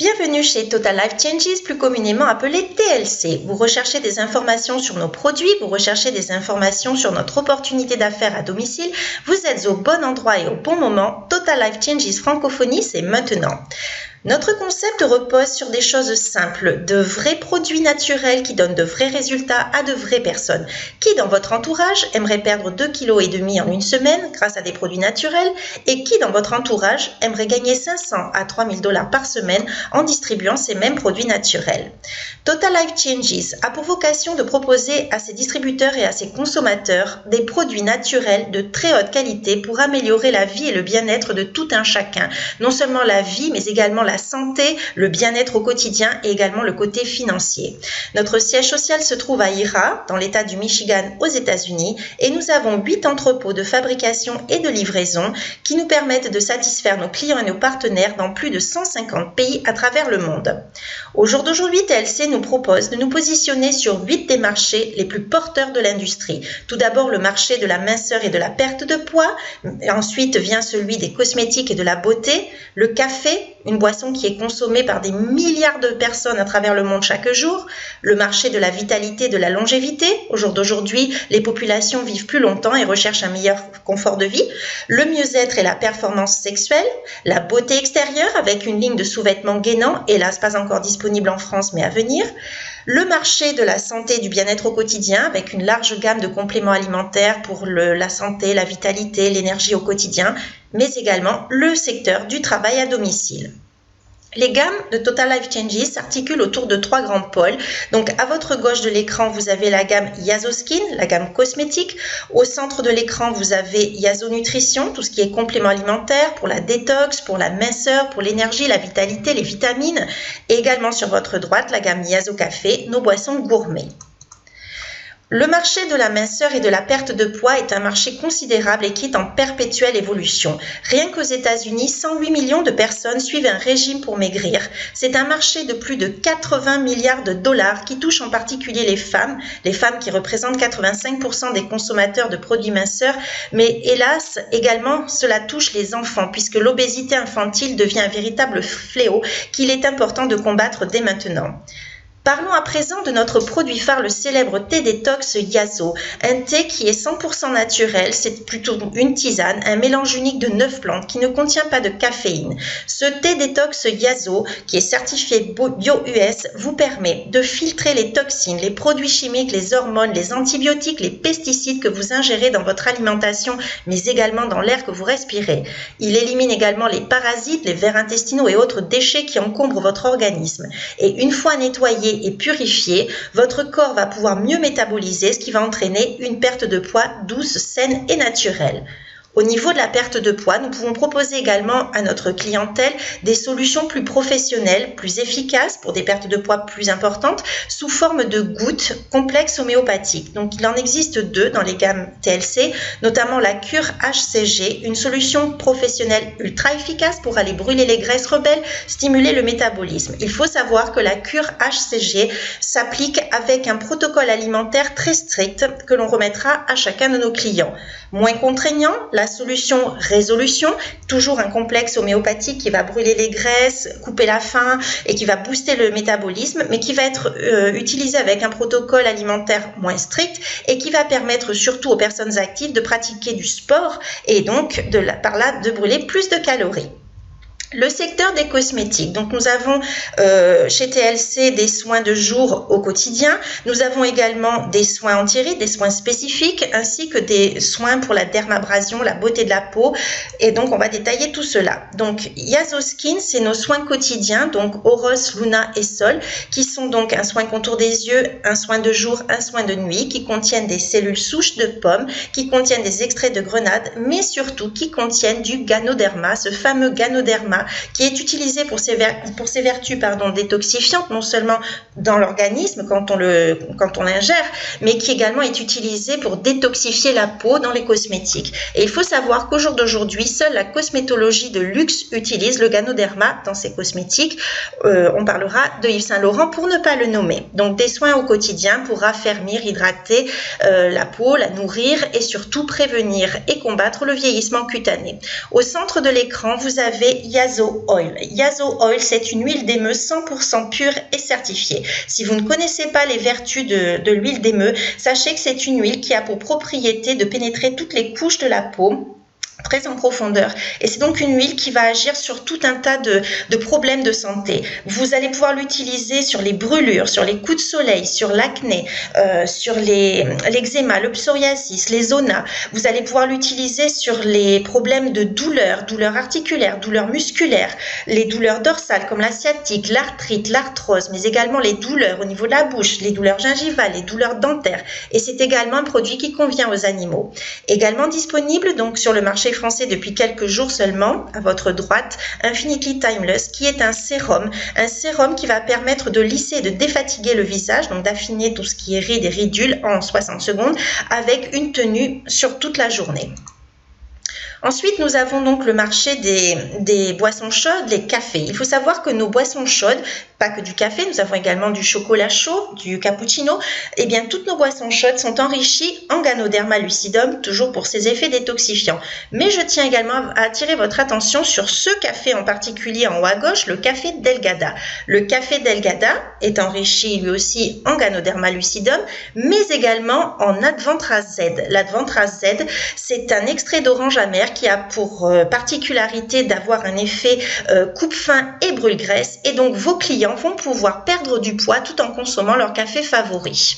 Bienvenue chez Total Life Changes, plus communément appelé TLC. Vous recherchez des informations sur nos produits, vous recherchez des informations sur notre opportunité d'affaires à domicile. Vous êtes au bon endroit et au bon moment. Total Life Changes Francophonie, c'est maintenant. Notre concept repose sur des choses simples, de vrais produits naturels qui donnent de vrais résultats à de vraies personnes. Qui dans votre entourage aimerait perdre 2,5 kg en une semaine grâce à des produits naturels et qui dans votre entourage aimerait gagner 500 à 3000 $ par semaine en distribuant ces mêmes produits naturels. Total Life Changes a pour vocation de proposer à ses distributeurs et à ses consommateurs des produits naturels de très haute qualité pour améliorer la vie et le bien-être de tout un chacun. Non seulement la vie, mais également la santé, le bien-être au quotidien et également le côté financier. Notre siège social se trouve à Ira, dans l'État du Michigan aux États-Unis, et nous avons 8 entrepôts de fabrication et de livraison qui nous permettent de satisfaire nos clients et nos partenaires dans plus de 150 pays à travers le monde. Au jour d'aujourd'hui, TLC nous propose de nous positionner sur 8 des marchés les plus porteurs de l'industrie. Tout d'abord, le marché de la minceur et de la perte de poids. Ensuite vient celui des cosmétiques et de la beauté, le café, une boisson qui est consommée par des milliards de personnes à travers le monde chaque jour, le marché de la vitalité et de la longévité. Au jour d'aujourd'hui, les populations vivent plus longtemps et recherchent un meilleur confort de vie, le mieux-être et la performance sexuelle, la beauté extérieure avec une ligne de sous-vêtements gainants, hélas pas encore disponible en France mais à venir, le marché de la santé et du bien-être au quotidien avec une large gamme de compléments alimentaires pour la santé, la vitalité, l'énergie au quotidien, mais également le secteur du travail à domicile. Les gammes de Total Life Changes s'articulent autour de 3 grands pôles. Donc à votre gauche de l'écran, vous avez la gamme Yazo Skin, la gamme cosmétique. Au centre de l'écran, vous avez Yazo Nutrition, tout ce qui est complément alimentaire pour la détox, pour la minceur, pour l'énergie, la vitalité, les vitamines. Et également sur votre droite, la gamme Yazo Café, nos boissons gourmets. Le marché de la minceur et de la perte de poids est un marché considérable et qui est en perpétuelle évolution. Rien qu'aux États-Unis, 108 millions de personnes suivent un régime pour maigrir. C'est un marché de plus de 80 milliards de dollars qui touche en particulier les femmes qui représentent 85% des consommateurs de produits minceurs, mais hélas, également, cela touche les enfants puisque l'obésité infantile devient un véritable fléau qu'il est important de combattre dès maintenant. Parlons à présent de notre produit phare, le célèbre thé détox Yazo. Un thé qui est 100% naturel, c'est plutôt une tisane, un mélange unique de 9 plantes qui ne contient pas de caféine. Ce thé détox Yazo, qui est certifié Bio-US, vous permet de filtrer les toxines, les produits chimiques, les hormones, les antibiotiques, les pesticides que vous ingérez dans votre alimentation, mais également dans l'air que vous respirez. Il élimine également les parasites, les vers intestinaux et autres déchets qui encombrent votre organisme. Et une fois nettoyé et purifié, votre corps va pouvoir mieux métaboliser, ce qui va entraîner une perte de poids douce, saine et naturelle. Au niveau de la perte de poids, nous pouvons proposer également à notre clientèle des solutions plus professionnelles, plus efficaces pour des pertes de poids plus importantes sous forme de gouttes complexes homéopathiques. Donc il en existe 2 dans les gammes TLC, notamment la cure HCG, une solution professionnelle ultra efficace pour aller brûler les graisses rebelles, stimuler le métabolisme. Il faut savoir que la cure HCG s'applique avec un protocole alimentaire très strict que l'on remettra à chacun de nos clients. Moins contraignant, la solution résolution, toujours un complexe homéopathique qui va brûler les graisses, couper la faim et qui va booster le métabolisme, mais qui va être utilisé avec un protocole alimentaire moins strict et qui va permettre surtout aux personnes actives de pratiquer du sport et donc par là de brûler plus de calories. Le secteur des cosmétiques. Donc nous avons chez TLC des soins de jour au quotidien. Nous avons également des soins anti-rides, des soins spécifiques, ainsi que des soins pour la dermabrasion, la beauté de la peau. Et donc on va détailler tout cela. Donc Yazo Skin, c'est nos soins quotidiens, donc Oros, Luna et Sol, qui sont donc un soin contour des yeux, un soin de jour, un soin de nuit, qui contiennent des cellules souches de pommes, qui contiennent des extraits de grenade, mais surtout qui contiennent du Ganoderma, ce fameux Ganoderma qui est utilisé pour ses vertus détoxifiantes, non seulement dans l'organisme quand on l'ingère, mais qui également est utilisé pour détoxifier la peau dans les cosmétiques. Et il faut savoir qu'au jour d'aujourd'hui, seule la cosmétologie de luxe utilise le Ganoderma dans ses cosmétiques. On parlera de Yves Saint Laurent pour ne pas le nommer. Donc des soins au quotidien pour raffermir, hydrater la peau, la nourrir et surtout prévenir et combattre le vieillissement cutané. Au centre de l'écran, vous avez Yazo Yazo Oil. Yazo Oil, c'est une huile d'émeu 100% pure et certifiée. Si vous ne connaissez pas les vertus de l'huile d'émeu, sachez que c'est une huile qui a pour propriété de pénétrer toutes les couches de la peau, très en profondeur, et c'est donc une huile qui va agir sur tout un tas de problèmes de santé. Vous allez pouvoir l'utiliser sur les brûlures, sur les coups de soleil, sur l'acné, sur l'eczéma, le psoriasis, les zonas. Vous allez pouvoir l'utiliser sur les problèmes de douleurs articulaires, douleurs musculaires, les douleurs dorsales comme la sciatique, l'arthrite, l'arthrose, mais également les douleurs au niveau de la bouche, les douleurs gingivales, les douleurs dentaires, et c'est également un produit qui convient aux animaux. Également disponible donc sur le marché français depuis quelques jours seulement, à votre droite, Infinitely Timeless, qui est un sérum qui va permettre de lisser et de défatiguer le visage, donc d'affiner tout ce qui est rides et ridules en 60 secondes, avec une tenue sur toute la journée. Ensuite, nous avons donc le marché des boissons chaudes, les cafés. Il faut savoir que nos boissons chaudes, pas que du café, nous avons également du chocolat chaud, du cappuccino, et bien toutes nos boissons chaudes sont enrichies en Ganoderma lucidum, toujours pour ses effets détoxifiants. Mais je tiens également à attirer votre attention sur ce café en particulier en haut à gauche, le café Delgada. Le café Delgada est enrichi lui aussi en Ganoderma lucidum, mais également en Advantraz Z. L'Advantraz Z, c'est un extrait d'orange amer qui a pour particularité d'avoir un effet coupe-faim et brûle-graisse, et donc vos clients vont pouvoir perdre du poids tout en consommant leur café favori.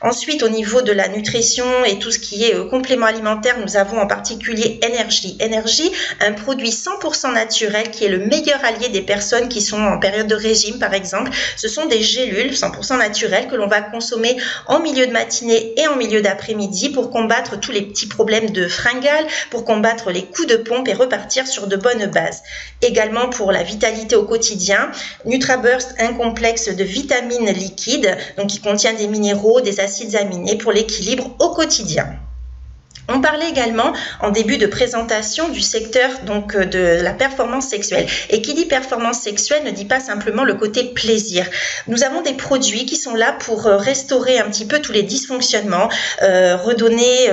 Ensuite, au niveau de la nutrition et tout ce qui est complément alimentaire, nous avons en particulier Energy. Energy, un produit 100% naturel qui est le meilleur allié des personnes qui sont en période de régime, par exemple. Ce sont des gélules 100% naturelles que l'on va consommer en milieu de matinée et en milieu d'après-midi pour combattre tous les petits problèmes de fringales, pour combattre les coups de pompe et repartir sur de bonnes bases. Également pour la vitalité au quotidien, NutraBurst, un complexe de vitamines liquides, donc qui contient des minéraux, des acides aminés pour l'équilibre au quotidien. On parlait également en début de présentation du secteur donc de la performance sexuelle. Et qui dit performance sexuelle ne dit pas simplement le côté plaisir. Nous avons des produits qui sont là pour restaurer un petit peu tous les dysfonctionnements, redonner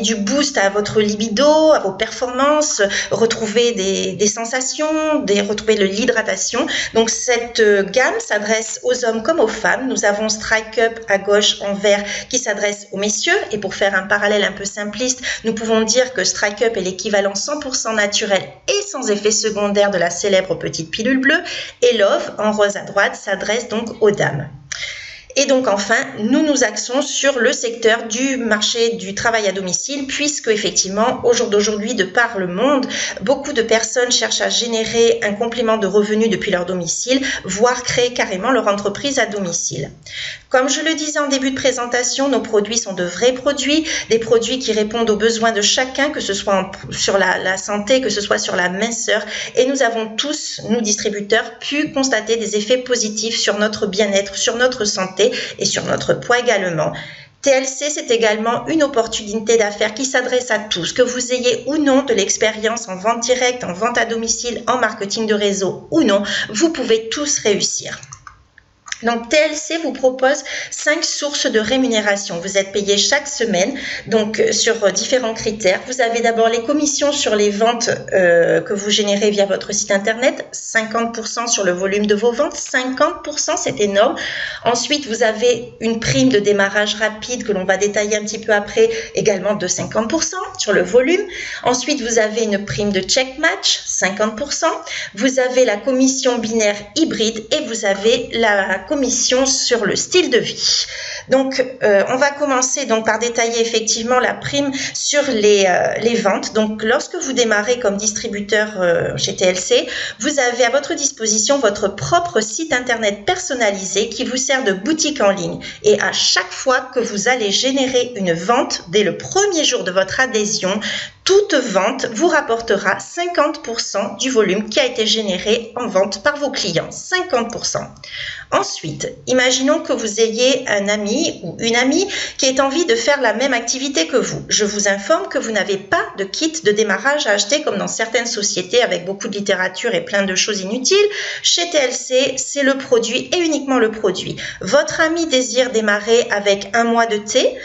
du boost à votre libido, à vos performances, retrouver des sensations, retrouver de l'hydratation. Donc cette gamme s'adresse aux hommes comme aux femmes. Nous avons Strike Up à gauche en vert qui s'adresse aux messieurs, et pour faire un parallèle un peu simpliste, nous pouvons dire que Strike Up est l'équivalent 100% naturel et sans effet secondaire de la célèbre petite pilule bleue, et Love, en rose à droite, s'adresse donc aux dames. Et donc enfin, nous nous axons sur le secteur du marché du travail à domicile, puisque effectivement, au jour d'aujourd'hui, de par le monde, beaucoup de personnes cherchent à générer un complément de revenus depuis leur domicile, voire créer carrément leur entreprise à domicile. Comme je le disais en début de présentation, nos produits sont de vrais produits, des produits qui répondent aux besoins de chacun, que ce soit sur la santé, que ce soit sur la minceur, et nous avons tous, nous distributeurs, pu constater des effets positifs sur notre bien-être, sur notre santé et sur notre poids également. TLC, c'est également une opportunité d'affaires qui s'adresse à tous, que vous ayez ou non de l'expérience en vente directe, en vente à domicile, en marketing de réseau ou non, vous pouvez tous réussir. Donc TLC vous propose 5 sources de rémunération. Vous êtes payé chaque semaine, donc sur différents critères. Vous avez d'abord les commissions sur les ventes que vous générez via votre site internet, 50% sur le volume de vos ventes, 50%, c'est énorme. Ensuite, vous avez une prime de démarrage rapide que l'on va détailler un petit peu après, également de 50% sur le volume. Ensuite, vous avez une prime de check match, 50%. Vous avez la commission binaire hybride et vous avez la commission sur le style de vie. Donc, on va commencer donc par détailler effectivement la prime sur les ventes. Donc, lorsque vous démarrez comme distributeur chez TLC, vous avez à votre disposition votre propre site internet personnalisé qui vous sert de boutique en ligne. Et à chaque fois que vous allez générer une vente, dès le premier jour de votre adhésion, toute vente vous rapportera 50% du volume qui a été généré en vente par vos clients. 50%. Ensuite, imaginons que vous ayez un ami ou une amie qui ait envie de faire la même activité que vous. Je vous informe que vous n'avez pas de kit de démarrage à acheter comme dans certaines sociétés avec beaucoup de littérature et plein de choses inutiles. Chez TLC, c'est le produit et uniquement le produit. Votre ami désire démarrer avec un mois de thé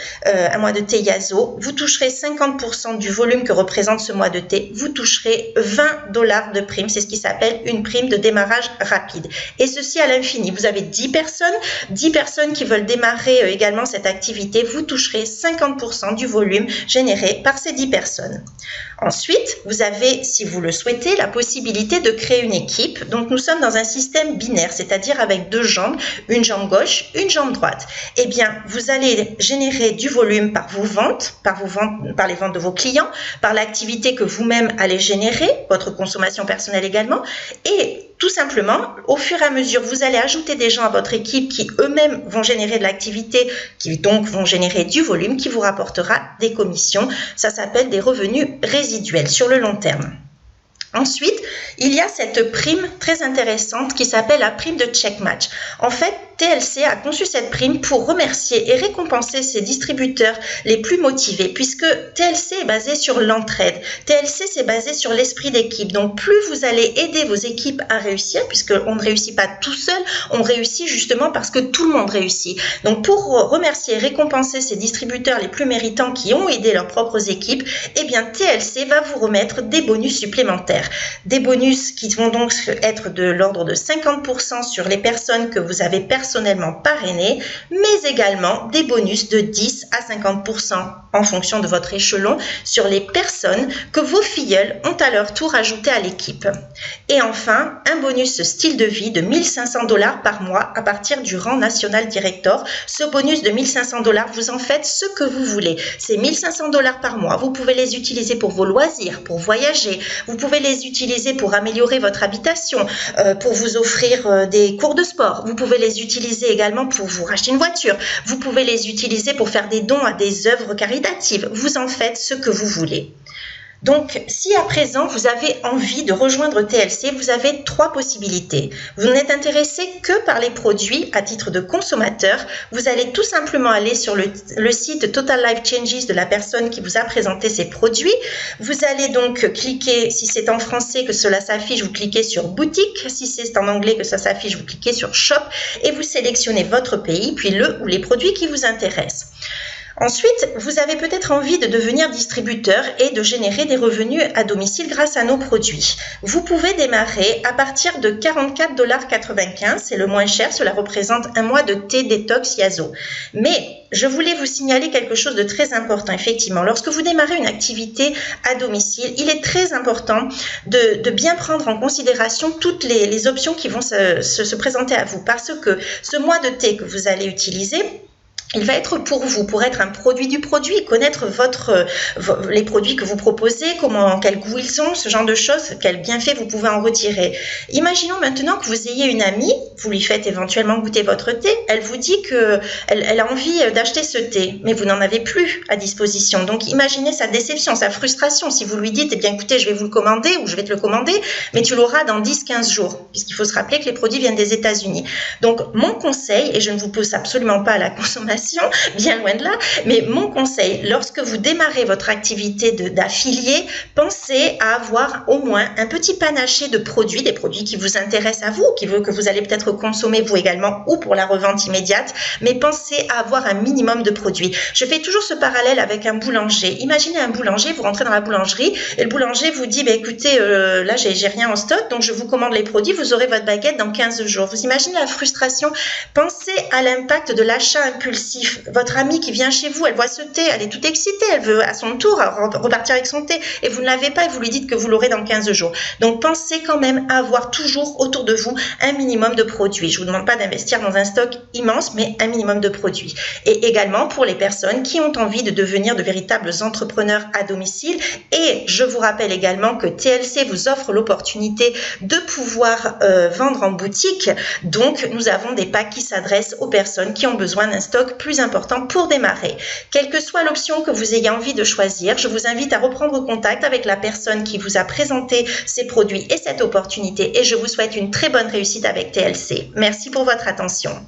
Yazo. Vous toucherez 50% du volume que représente ce mois de thé, vous toucherez 20 $ de prime. C'est ce qui s'appelle une prime de démarrage rapide. Et ceci à l'infini. Vous avez 10 personnes qui veulent démarrer également cette activité. Vous toucherez 50% du volume généré par ces 10 personnes. Ensuite, vous avez, si vous le souhaitez, la possibilité de créer une équipe. Donc, nous sommes dans un système binaire, c'est-à-dire avec 2 jambes, une jambe gauche, une jambe droite. Eh bien, vous allez générer du volume par vos ventes, par les ventes de vos clients, par l'activité que vous-même allez générer, votre consommation personnelle également, et tout simplement, au fur et à mesure, vous allez ajouter des gens à votre équipe qui eux-mêmes vont générer de l'activité, qui donc vont générer du volume qui vous rapportera des commissions. Ça s'appelle des revenus résiduels sur le long terme. Ensuite, il y a cette prime très intéressante qui s'appelle la prime de check match. En fait, TLC a conçu cette prime pour remercier et récompenser ses distributeurs les plus motivés, puisque TLC est basé sur l'entraide. TLC, c'est basé sur l'esprit d'équipe. Donc, plus vous allez aider vos équipes à réussir, puisqu'on ne réussit pas tout seul, on réussit justement parce que tout le monde réussit. Donc, pour remercier et récompenser ces distributeurs les plus méritants qui ont aidé leurs propres équipes, eh bien, TLC va vous remettre des bonus supplémentaires. Des bonus qui vont donc être de l'ordre de 50% sur les personnes que vous avez personnellement parrainées, mais également des bonus de 10 à 50% en fonction de votre échelon sur les personnes que vos filleuls ont à leur tour ajoutées à l'équipe. Et enfin, un bonus style de vie de 1 500 $ par mois à partir du rang national director. Ce bonus de 1 500 $, vous en faites ce que vous voulez. C'est 1 500 $ par mois. Vous pouvez les utiliser pour vos loisirs, pour voyager. Vous pouvez les utiliser pour améliorer votre habitation, pour vous offrir des cours de sport. Vous pouvez les utiliser également pour vous racheter une voiture. Vous pouvez les utiliser pour faire des dons à des œuvres caritatives. Vous en faites ce que vous voulez. Donc, si à présent vous avez envie de rejoindre TLC, vous avez 3 possibilités. Vous n'êtes intéressé que par les produits à titre de consommateur. Vous allez tout simplement aller sur le site Total Life Changes de la personne qui vous a présenté ces produits. Vous allez donc cliquer, si c'est en français que cela s'affiche, vous cliquez sur boutique. Si c'est en anglais que ça s'affiche, vous cliquez sur shop et vous sélectionnez votre pays, puis le ou les produits qui vous intéressent. Ensuite, vous avez peut-être envie de devenir distributeur et de générer des revenus à domicile grâce à nos produits. Vous pouvez démarrer à partir de 44,95 $, c'est le moins cher, cela représente un mois de thé détox Yazo. Mais je voulais vous signaler quelque chose de très important, effectivement. Lorsque vous démarrez une activité à domicile, il est très important de bien prendre en considération toutes les options qui vont se présenter à vous, parce que ce mois de thé que vous allez utiliser, il va être pour vous, pour être un produit du produit, connaître les produits que vous proposez, quel goût ils ont, ce genre de choses, quels bienfaits vous pouvez en retirer. Imaginons maintenant que vous ayez une amie, vous lui faites éventuellement goûter votre thé, elle vous dit qu'elle a envie d'acheter ce thé, mais vous n'en avez plus à disposition. Donc imaginez sa déception, sa frustration si vous lui dites, eh bien écoutez, je vais vous le commander ou je vais te le commander, mais tu l'auras dans 10-15 jours, puisqu'il faut se rappeler que les produits viennent des États-Unis. Donc mon conseil, et je ne vous pousse absolument pas à la consommation, bien loin de là, mais mon conseil, lorsque vous démarrez votre activité d'affilié, pensez à avoir au moins un petit panaché de produits, des produits qui vous intéressent à vous, que vous allez peut-être consommer vous également ou pour la revente immédiate, mais pensez à avoir un minimum de produits. Je fais toujours ce parallèle avec un boulanger. Imaginez un boulanger, vous rentrez dans la boulangerie et le boulanger vous dit, bah, écoutez, là j'ai rien en stock, donc je vous commande les produits, vous aurez votre baguette dans 15 jours. Vous imaginez la frustration? Pensez à l'impact de l'achat impulsif. Votre amie qui vient chez vous, elle voit ce thé, elle est toute excitée, elle veut à son tour repartir avec son thé et vous ne l'avez pas et vous lui dites que vous l'aurez dans 15 jours. Donc pensez quand même à avoir toujours autour de vous un minimum de produits. Je ne vous demande pas d'investir dans un stock immense, mais un minimum de produits. Et également pour les personnes qui ont envie de devenir de véritables entrepreneurs à domicile. Et je vous rappelle également que TLC vous offre l'opportunité de pouvoir vendre en boutique. Donc nous avons des packs qui s'adressent aux personnes qui ont besoin d'un stock plus important pour démarrer. Quelle que soit l'option que vous ayez envie de choisir, je vous invite à reprendre contact avec la personne qui vous a présenté ces produits et cette opportunité et je vous souhaite une très bonne réussite avec TLC. Merci pour votre attention.